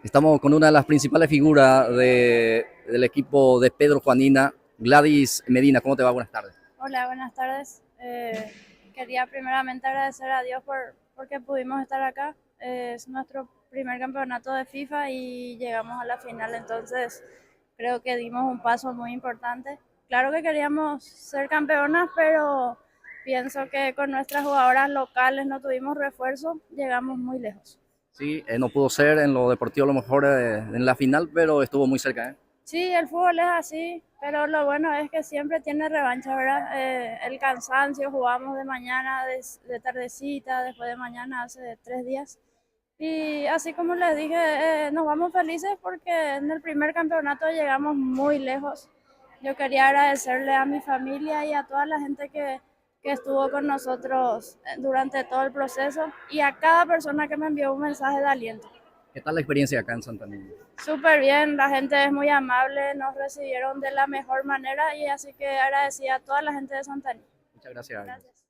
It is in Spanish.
Estamos con una de las principales figuras del equipo de Pedro Juanina, Gladys Medina. ¿Cómo te va? Buenas tardes. Hola, buenas tardes. Quería primeramente agradecer a Dios porque pudimos estar acá. Es nuestro primer campeonato de FIFA y llegamos a la final, entonces creo que dimos un paso muy importante. Claro que queríamos ser campeonas, pero pienso que con nuestras jugadoras locales no tuvimos refuerzo, llegamos muy lejos. Sí, no pudo ser en lo deportivo a lo mejor en la final, pero estuvo muy cerca, ¿eh? Sí, el fútbol es así, pero lo bueno es que siempre tiene revancha, ¿verdad? El cansancio, jugamos de mañana, de tardecita, después de mañana, hace 3 días. Y así como les dije, nos vamos felices porque en el primer campeonato llegamos muy lejos. Yo quería agradecerle a mi familia y a toda la gente que estuvo con nosotros durante todo el proceso y a cada persona que me envió un mensaje de aliento. ¿Qué tal la experiencia acá en Santa Niña? Súper bien, la gente es muy amable, nos recibieron de la mejor manera y así que agradecida a toda la gente de Santa Ana. Muchas gracias. Gracias.